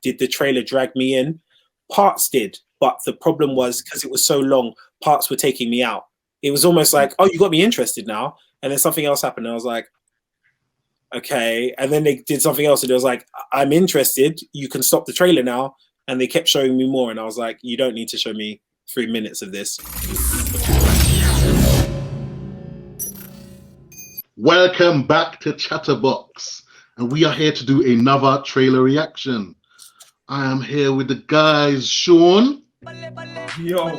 did the trailer drag me in? Parts did, but the problem was because it was so long, parts were taking me out. It was almost like, oh, you got me interested now, and then something else happened, and I was like, okay. And then they did something else, and it was like, I'm interested. You can stop the trailer now. And they kept showing me more, and I was like, you don't need to show me 3 minutes of this. Welcome back to Chatterbox, and we are here to do another trailer reaction. I am here with the guys, Sean. Yo.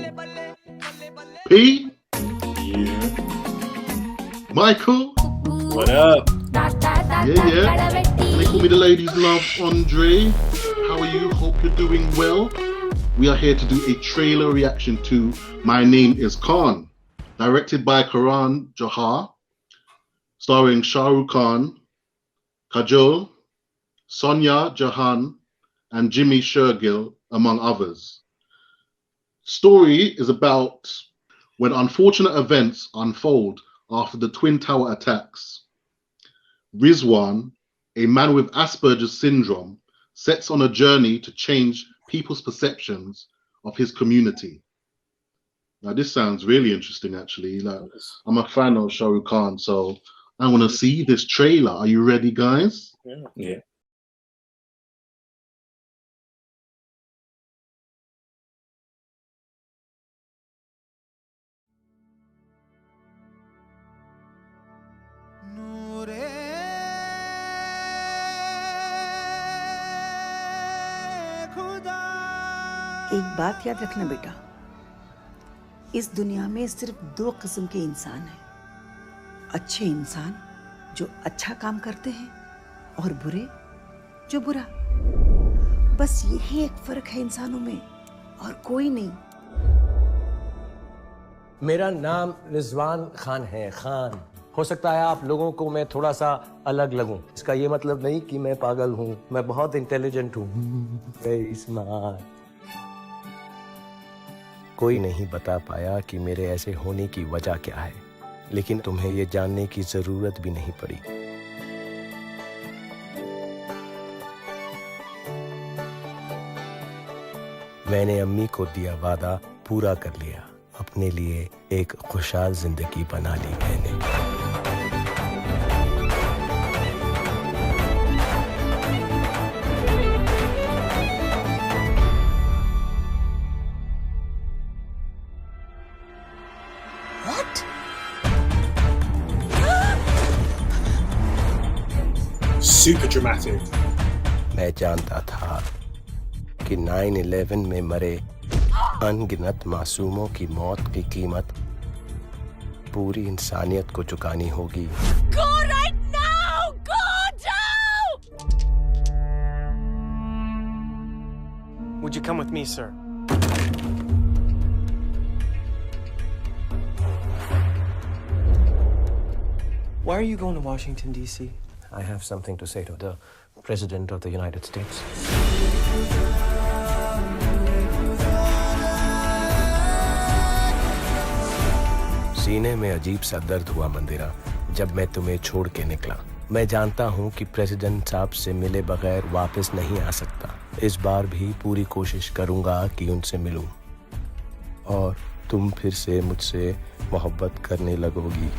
P. Yeah. Michael. What up? Yeah. And they call me the ladies' love, Andre. How are you? Hope you're doing well. We are here to do a trailer reaction to My Name is Khan, directed by Karan Johar, starring Shah Rukh Khan, Kajol, Sonia Jahan, and Jimmy Shergill, among others. Story is about when unfortunate events unfold after the Twin Tower attacks. Rizwan, a man with Asperger's syndrome, sets on a journey to change people's perceptions of his community. Now, this sounds really interesting, actually. Like, I'm a fan of Shah Rukh Khan, so I want to see this trailer. Are you ready, guys? Yeah. एक बात याद रखना बेटा, इस दुनिया में सिर्फ 2 किस्म के इंसान हैं। अच्छे इंसान जो अच्छा काम करते हैं और बुरे जो बुरा। बस यही एक फर्क है इंसानों में और कोई नहीं। मेरा नाम रिजवान खान है। खान हो सकता है आप लोगों को मैं थोड़ा सा अलग लगूं। इसका ये मतलब नहीं कि मैं पागल हूं। मैं बहुत इंटेलिजेंट हूं। Very smart. कोई नहीं बता पाया कि मेरे ऐसे होने की वजह क्या है, लेकिन तुम्हें ये जानने की जरूरत भी नहीं पड़ी। मैंने अम्मी को दिया वादा पूरा कर लिया। अपने लिए एक खुशहाल जिंदगी बना ली मैंने। Super dramatic. मैं जानता था कि 9/11 में मरे अनगिनत मासूमों की मौत की कीमत पूरी इंसानियत को चुकानी होगी। Go right now! Go down! Would you come with me, sir? Why are you going to Washington, D.C.? I have something to say to the President of the United States. सीने में अजीब सा दर्द हुआ मंदिरा जब मैं तुम्हें छोड़ के निकला। मैं जानता हूं कि प्रेसिडेंट साहब से मिले बगैर वापस नहीं आ सकता। इस बार भी पूरी कोशिश करूंगा कि उनसे मिलूं और तुम फिर से मुझसे मोहब्बत करने लगोगी।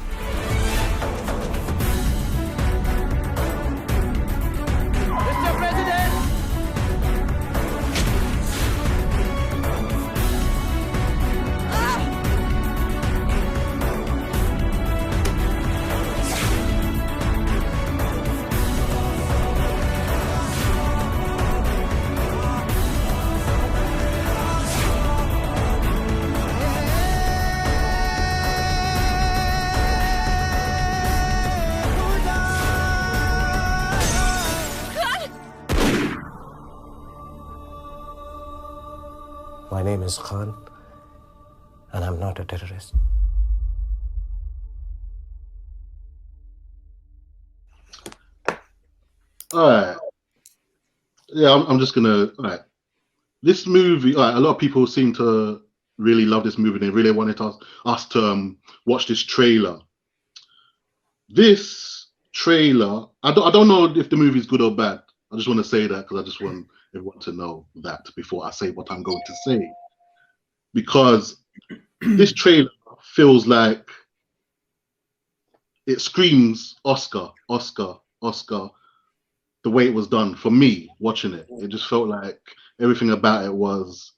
My name is Khan, and I'm not a terrorist. All right. Yeah, I'm just gonna. All right. This movie. All right. A lot of people seem to really love this movie. They really wanted us to watch this trailer. This trailer. I don't know if the movie's good or bad. I just want to say that because I just want everyone to know that before I say what I'm going to say. Because this trailer feels like it screams Oscar, Oscar, Oscar, the way it was done for me watching it. It just felt like everything about it was,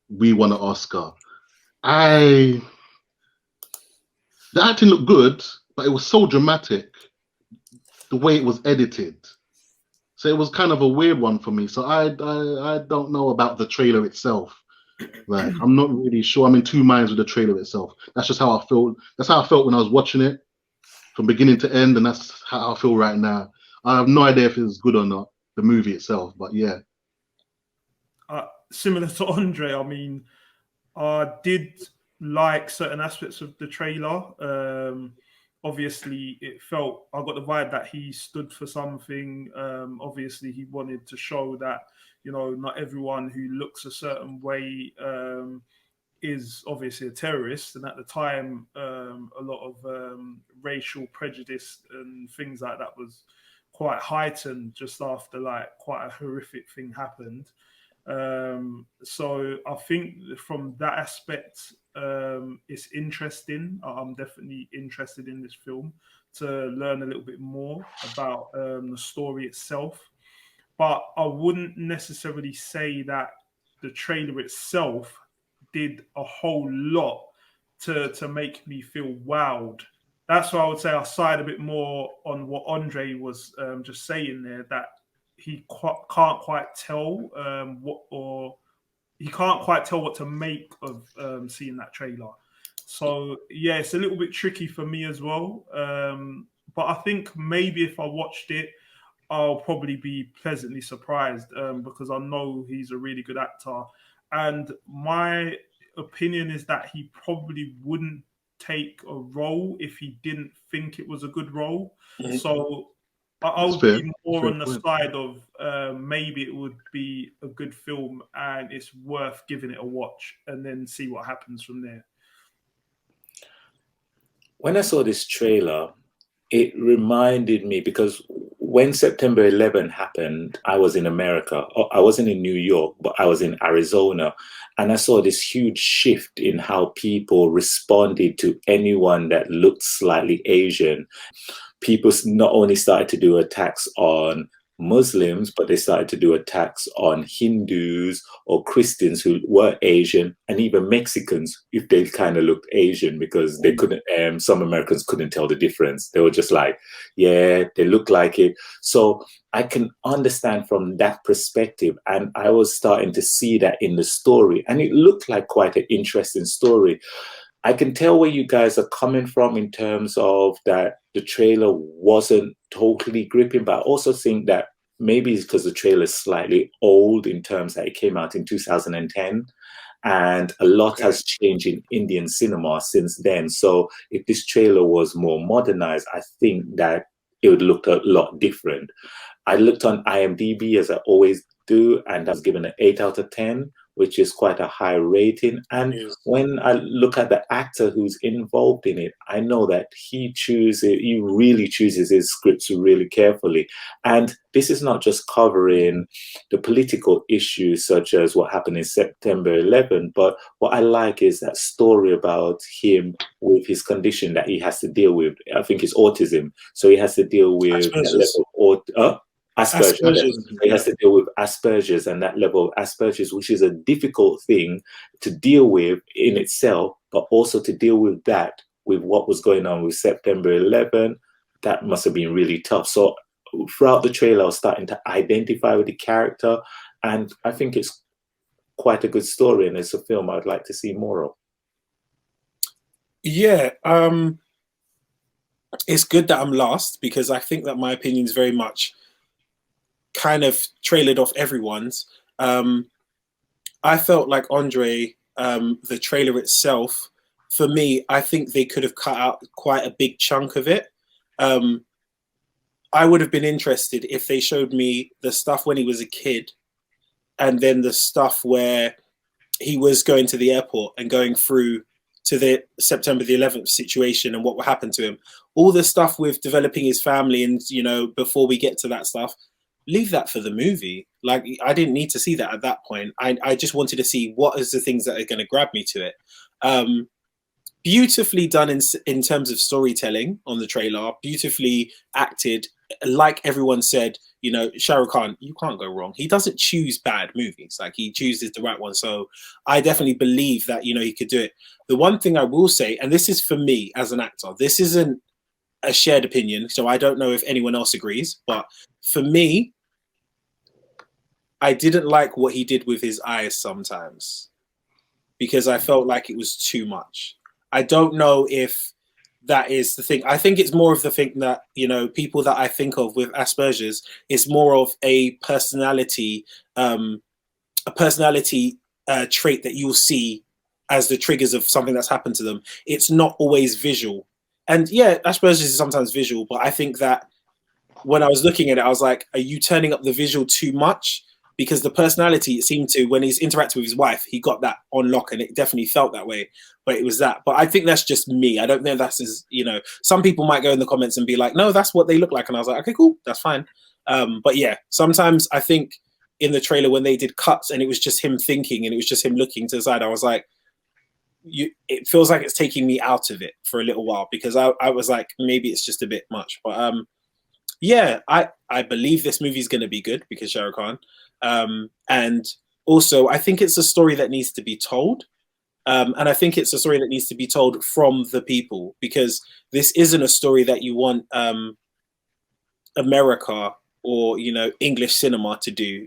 we won an Oscar. The acting looked good, but it was so dramatic, the way it was edited. So it was kind of a weird one for me. So I don't know about the trailer itself. Like, I'm not really sure. I'm in two minds with the trailer itself. That's just how I feel. That's how I felt when I was watching it from beginning to end, and that's how I feel right now. I have no idea if it's good or not, the movie itself, but yeah. Similar to Andre, I mean, I did like certain aspects of the trailer. Obviously, I got the vibe that he stood for something. Obviously, he wanted to show that, you know, not everyone who looks a certain way is obviously a terrorist. And at the time, a lot of racial prejudice and things like that was quite heightened just after like quite a horrific thing happened. So I think from that aspect, it's interesting. I'm definitely interested in this film to learn a little bit more about the story itself. But I wouldn't necessarily say that the trailer itself did a whole lot to make me feel wowed. That's why I would say I side a bit more on what Andre was just saying there, that he can't quite tell what to make of seeing that trailer. So yeah, it's a little bit tricky for me as well. But I think maybe if I watched it, I'll probably be pleasantly surprised because I know he's a really good actor. And my opinion is that he probably wouldn't take a role if he didn't think it was a good role. Mm-hmm. So I would be more on the side of maybe it would be a good film and it's worth giving it a watch and then see what happens from there. When I saw this trailer, it reminded me, because when September 11 happened, I was in America. I wasn't in New York, but I was in Arizona. And I saw this huge shift in how people responded to anyone that looked slightly Asian. People not only started to do attacks on Muslims, but they started to do attacks on Hindus or Christians who were Asian, and even Mexicans if they kind of looked Asian, because they couldn't, some Americans couldn't tell the difference. They were just like, yeah, they look like it. So I can understand from that perspective. And I was starting to see that in the story, and it looked like quite an interesting story. I can tell where you guys are coming from in terms of that the trailer wasn't totally gripping, but I also think that maybe it's because the trailer is slightly old in terms that it came out in 2010, and a lot has changed in Indian cinema since then. So if this trailer was more modernized, I think that it would look a lot different. I looked on IMDb, as I always do, and I was given an 8 out of 10, which is quite a high rating. And when I look at the actor who's involved in it, I know that he really chooses his scripts really carefully. And this is not just covering the political issues such as what happened in September 11, but what I like is that story about him with his condition that he has to deal with. I think it's autism. So he has to deal with that level of Asperger's. He has to deal with Asperger's and that level of Asperger's, which is a difficult thing to deal with in itself, but also to deal with that, with what was going on with September 11, that must have been really tough. So throughout the trailer, I was starting to identify with the character, and I think it's quite a good story, and it's a film I'd like to see more of. Yeah, it's good that I'm last, because I think that my opinion is very much kind of trailered off everyone's. I felt like Andre, the trailer itself, for me, I think they could have cut out quite a big chunk of it. I would have been interested if they showed me the stuff when he was a kid, and then the stuff where he was going to the airport and going through to the September the 11th situation and what happened to him. All the stuff with developing his family and, you know, before we get to that stuff, leave that for the movie. Like, I didn't need to see that at that point. I just wanted to see what is the things that are going to grab me to it. Beautifully done in terms of storytelling on the trailer, beautifully acted. Like everyone said, you know, Shah Rukh Khan, you can't go wrong. He doesn't choose bad movies. Like, he chooses the right one. So I definitely believe that, you know, he could do it. The one thing I will say, and this is for me as an actor, this isn't a shared opinion, so I don't know if anyone else agrees, but for me, I didn't like what he did with his eyes sometimes, because I felt like it was too much. I don't know if that is the thing. I think it's more of the thing that, you know, people that I think of with Asperger's is more of a personality trait that you'll see as the triggers of something that's happened to them. It's not always visual. And yeah, Asperger's is sometimes visual, but I think that when I was looking at it, I was like, are you turning up the visual too much? Because the personality, it seemed to, when he's interacting with his wife, he got that on lock, and it definitely felt that way. But it was that. But I think that's just me. I don't think that's as, you know, some people might go in the comments and be like, no, that's what they look like. And I was like, okay, cool, that's fine. But yeah, sometimes I think in the trailer when they did cuts and it was just him thinking and it was just him looking to the side, I was like, it feels like it's taking me out of it for a little while, because I was like, maybe it's just a bit much. But yeah, I believe this movie is going to be good because Shah Rukh Khan. And also, I think it's a story that needs to be told. And I think it's a story that needs to be told from the people, because this isn't a story that you want America or, you know, English cinema to do.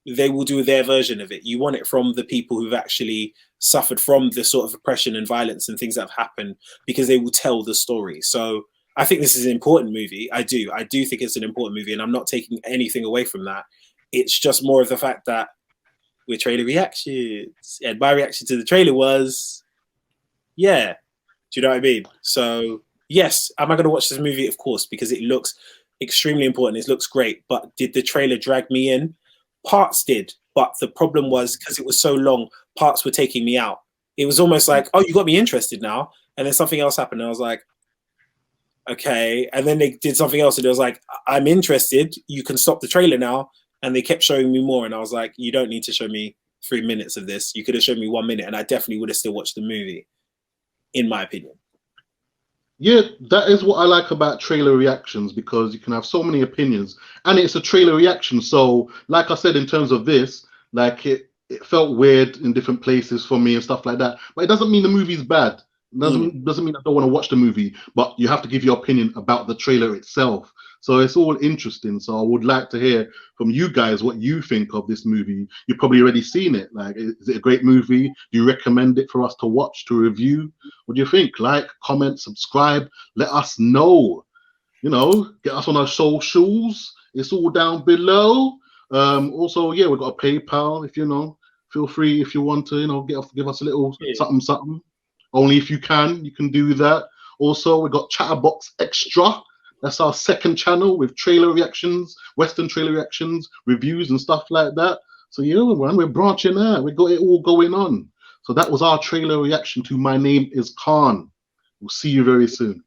They will do their version of it. You want it from the people who've actually suffered from the sort of oppression and violence and things that have happened, because they will tell the story. So I think this is an important movie. I do think it's an important movie, and I'm not taking anything away from that. It's just more of the fact that we're trailer reactions, and my reaction to the trailer was, yeah. Do you know what I mean? So yes, am I going to watch this movie? Of course, because it looks extremely important. It looks great. But did the trailer drag me in? Parts did, but the problem was, because it was so long, parts were taking me out. It was almost like, oh, you got me interested now, and then something else happened, and I was like, okay. And then they did something else, and it was like, I'm interested. You can stop the trailer now. And they kept showing me more, and I was like, you don't need to show me 3 minutes of this. You could have shown me 1 minute, and I definitely would have still watched the movie, in my opinion. Yeah, that is what I like about trailer reactions, because you can have so many opinions, and it's a trailer reaction. So, like I said, in terms of this, like it felt weird in different places for me and stuff like that. But it doesn't mean the movie's bad. It doesn't mean I don't want to watch the movie, but you have to give your opinion about the trailer itself. So it's all interesting. So I would like to hear from you guys what you think of this movie. You've probably already seen it. Like, is it a great movie? Do you recommend it for us to watch, to review? What do you think? Like, comment, subscribe. Let us know. You know, get us on our socials. It's all down below. Also, yeah, we've got a PayPal. If you know, feel free if you want to, you know, give us a little something. Only if you can do that. Also, we've got Chatterbox Extra. That's our second channel with trailer reactions, Western trailer reactions, reviews and stuff like that. So yeah, man, we're branching out. We got it all going on. So that was our trailer reaction to My Name is Khan. We'll see you very soon.